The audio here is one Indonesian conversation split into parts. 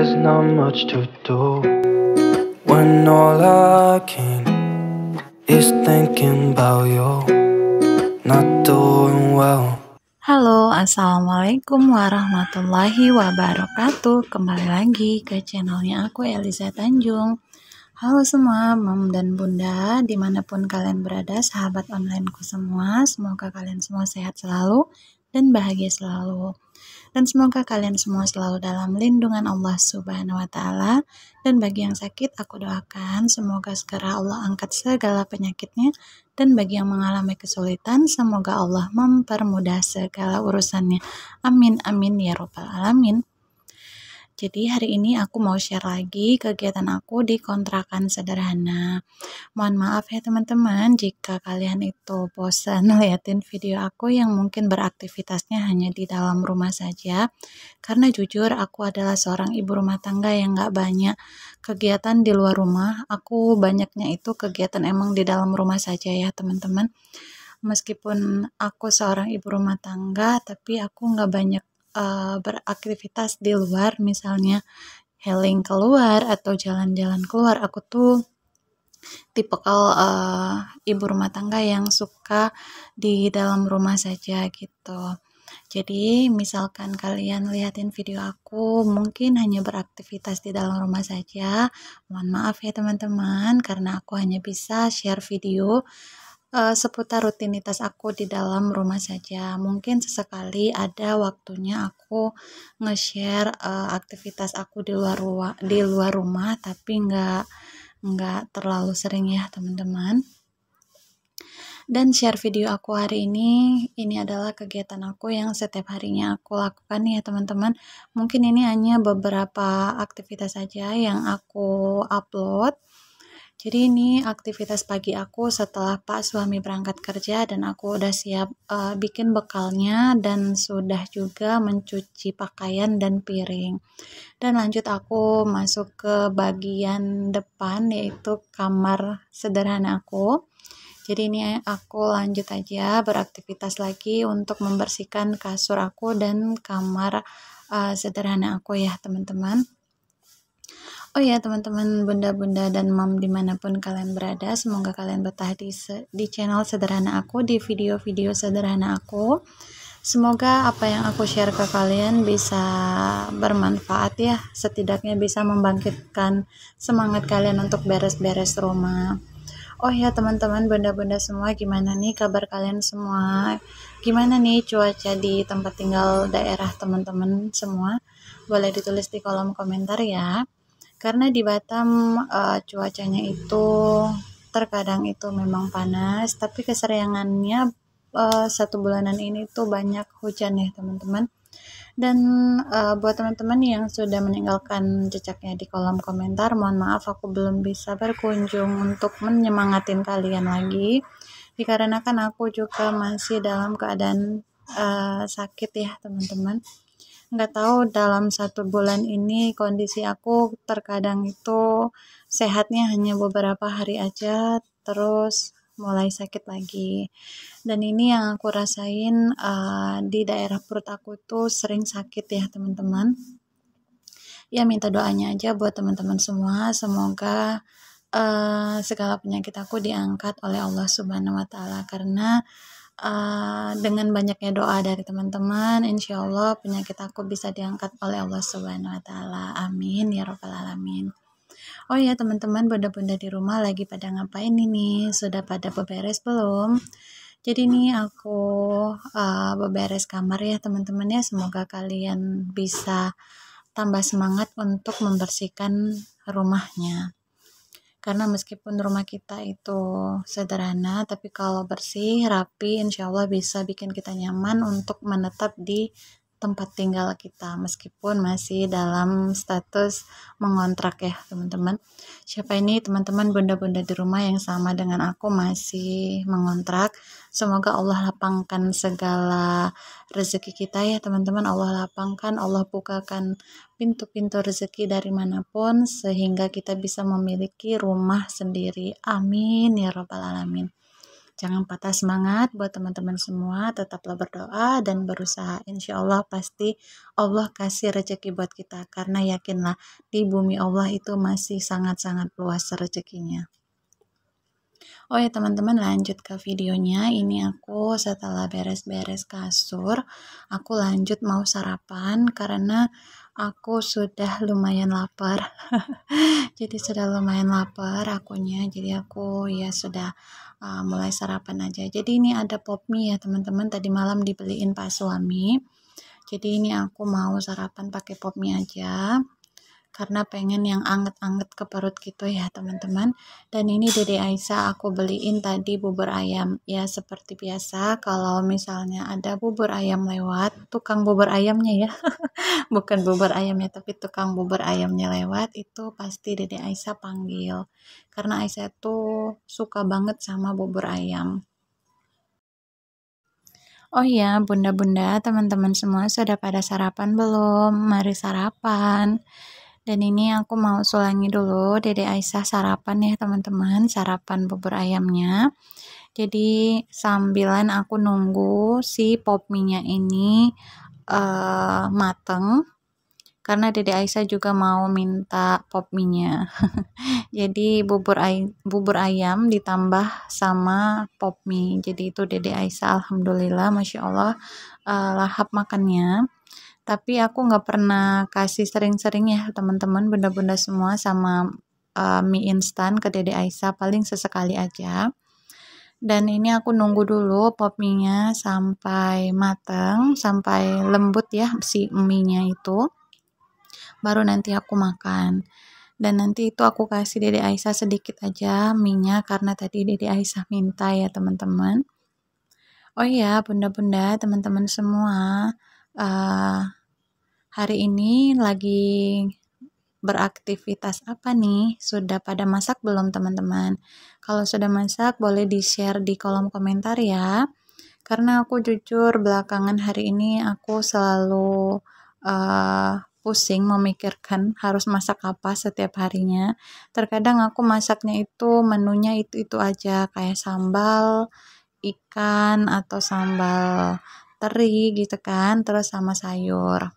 there's not much to do when all I can is thinking about you, not doing well. Halo, assalamualaikum warahmatullahi wabarakatuh. Kembali lagi ke channelnya aku, Eliza Tanjung. Halo semua, mom dan bunda, dimanapun kalian berada, sahabat onlineku semua. Semoga kalian semua sehat selalu dan bahagia selalu. Dan semoga kalian semua selalu dalam lindungan Allah Subhanahu wa Ta'ala. Dan bagi yang sakit, aku doakan semoga segera Allah angkat segala penyakitnya. Dan bagi yang mengalami kesulitan, semoga Allah mempermudah segala urusannya. Amin, amin, ya Rabbal Alamin. Jadi hari ini aku mau share lagi kegiatan aku di kontrakan sederhana. Mohon maaf ya teman-teman jika kalian itu bosan liatin video aku yang mungkin beraktivitasnya hanya di dalam rumah saja. Karena jujur aku adalah seorang ibu rumah tangga yang gak banyak kegiatan di luar rumah. Aku banyaknya itu kegiatan emang di dalam rumah saja ya teman-teman. Meskipun aku seorang ibu rumah tangga, tapi aku gak banyak beraktivitas di luar, misalnya healing keluar atau jalan-jalan keluar. Aku tuh tipikal ibu rumah tangga yang suka di dalam rumah saja gitu. Jadi misalkan kalian liatin video aku mungkin hanya beraktivitas di dalam rumah saja, mohon maaf ya teman-teman karena aku hanya bisa share video seputar rutinitas aku di dalam rumah saja. Mungkin sesekali ada waktunya aku nge-share aktivitas aku di luar rumah, tapi nggak terlalu sering ya teman-teman. Dan share video aku hari ini adalah kegiatan aku yang setiap harinya aku lakukan ya teman-teman. Mungkin ini hanya beberapa aktivitas saja yang aku upload. Jadi ini aktivitas pagi aku setelah Pak suami berangkat kerja dan aku udah siap bikin bekalnya dan sudah juga mencuci pakaian dan piring. Dan lanjut aku masuk ke bagian depan yaitu kamar sederhana aku. Jadi ini aku lanjut aja beraktivitas lagi untuk membersihkan kasur aku dan kamar sederhana aku ya teman-teman. Oh ya teman-teman bunda-bunda dan mom dimanapun kalian berada, semoga kalian betah di channel sederhana aku, di video-video sederhana aku. Semoga apa yang aku share ke kalian bisa bermanfaat ya, setidaknya bisa membangkitkan semangat kalian untuk beres-beres rumah. Oh ya teman-teman bunda-bunda semua, gimana nih kabar kalian semua? Gimana nih cuaca di tempat tinggal daerah teman-teman semua? Boleh ditulis di kolom komentar ya. Karena di Batam cuacanya itu terkadang itu memang panas, tapi keseringannya 1 bulanan ini tuh banyak hujan ya teman-teman. Dan buat teman-teman yang sudah meninggalkan jejaknya di kolom komentar, mohon maaf aku belum bisa berkunjung untuk menyemangatin kalian lagi, dikarenakan aku juga masih dalam keadaan sakit ya teman-teman. Nggak tahu dalam 1 bulan ini kondisi aku terkadang itu sehatnya hanya beberapa hari aja terus mulai sakit lagi. Dan ini yang aku rasain di daerah perut aku tuh sering sakit ya teman-teman. Ya minta doanya aja buat teman-teman semua, semoga segala penyakit aku diangkat oleh Allah Subhanahu wa Ta'ala, karena dengan banyaknya doa dari teman-teman, insya Allah penyakit aku bisa diangkat oleh Allah Subhanahu wa Ta'ala. Amin ya Rabbal Alamin. Oh ya teman-teman, bunda-bunda di rumah lagi pada ngapain ini? Sudah pada beberes belum? Jadi ini aku beberes kamar ya teman-teman ya. Semoga kalian bisa tambah semangat untuk membersihkan rumahnya. Karena meskipun rumah kita itu sederhana, tapi kalau bersih, rapi, insya Allah bisa bikin kita nyaman untuk menetap di tempat tinggal kita, meskipun masih dalam status mengontrak ya teman-teman. Siapa ini teman-teman bunda-bunda di rumah yang sama dengan aku masih mengontrak? Semoga Allah lapangkan segala rezeki kita ya teman-teman. Allah lapangkan, Allah bukakan pintu-pintu rezeki dari manapun sehingga kita bisa memiliki rumah sendiri. Amin ya Rabbal Alamin. Jangan patah semangat buat teman-teman semua, tetaplah berdoa dan berusaha. Insya Allah pasti Allah kasih rezeki buat kita, karena yakinlah di bumi Allah itu masih sangat-sangat luas rezekinya. Oh ya teman-teman, lanjut ke videonya. Ini aku setelah beres-beres kasur, aku lanjut mau sarapan karena aku sudah lumayan lapar. Jadi sudah lumayan lapar akunya, jadi aku ya sudah mulai sarapan aja. Jadi ini ada pop mie ya teman-teman, tadi malam dibeliin Pak suami. Jadi ini aku mau sarapan pakai pop mie aja, karena pengen yang anget-anget ke perut gitu ya teman-teman. Dan ini Dede Aisyah aku beliin tadi bubur ayam. Ya seperti biasa kalau misalnya ada bubur ayam lewat, tukang bubur ayamnya ya, bukan bubur ayamnya tapi tukang bubur ayamnya lewat, itu pasti Dede Aisyah panggil. Karena Aisyah tuh suka banget sama bubur ayam. Oh iya, bunda-bunda, teman-teman semua sudah pada sarapan belum? Mari sarapan. Dan ini aku mau sulangi dulu Dede Aisyah sarapan ya teman-teman, sarapan bubur ayamnya. Jadi sambilan aku nunggu si pop mie-nya ini mateng, karena Dede Aisyah juga mau minta pop mie-nya. Jadi bubur ayam ditambah sama pop mie. Jadi itu Dede Aisyah alhamdulillah Masya Allah lahap makannya. Tapi aku nggak pernah kasih sering-sering ya teman-teman, bunda-bunda semua, sama mie instan ke Dede Aisyah, paling sesekali aja. Dan ini aku nunggu dulu pop mie-nya sampai mateng, sampai lembut ya si mie-nya itu, baru nanti aku makan. Dan nanti itu aku kasih Dede Aisyah sedikit aja mie-nya, karena tadi Dede Aisyah minta ya teman-teman. Oh iya bunda-bunda, teman-teman semua, hari ini lagi beraktivitas apa nih? Sudah pada masak belum teman-teman? Kalau sudah masak boleh di-share di kolom komentar ya. Karena aku jujur belakangan hari ini aku selalu pusing memikirkan harus masak apa setiap harinya. Terkadang aku masaknya itu menunya itu aja, kayak sambal ikan atau sambal teri gitu kan, terus sama sayur.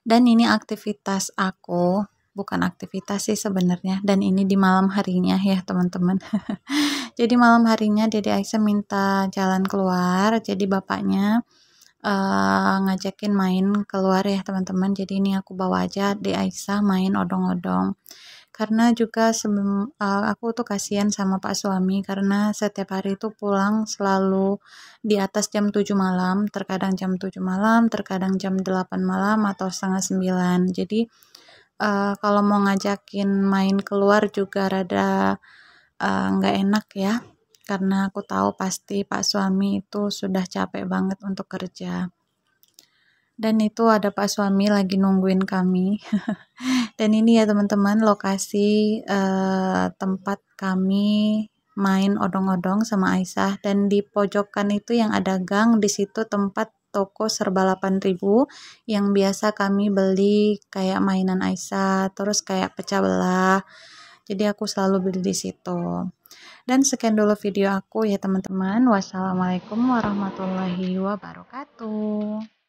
Dan ini aktivitas aku, bukan aktivitas sih sebenarnya, dan ini di malam harinya ya teman-teman. Jadi malam harinya Dede Aisyah minta jalan keluar, jadi bapaknya ngajakin main keluar ya teman-teman. Jadi ini aku bawa aja Dede Aisyah main odong-odong. Karena juga sebelum aku tuh kasihan sama Pak suami, karena setiap hari itu pulang selalu di atas jam 7 malam, terkadang jam 7 malam, terkadang jam 8 malam atau setengah 9. Jadi kalau mau ngajakin main keluar juga rada nggak enak ya, karena aku tahu pasti Pak suami itu sudah capek banget untuk kerja. Dan itu ada Pak suami lagi nungguin kami. Dan ini ya teman-teman lokasi tempat kami main odong-odong sama Aisyah. Dan di pojokan itu yang ada gang, di situ tempat toko serba 8.000 yang biasa kami beli kayak mainan Aisyah, terus kayak pecah belah. Jadi aku selalu beli di situ. Dan sekian dulu video aku ya teman-teman. Wassalamualaikum warahmatullahi wabarakatuh.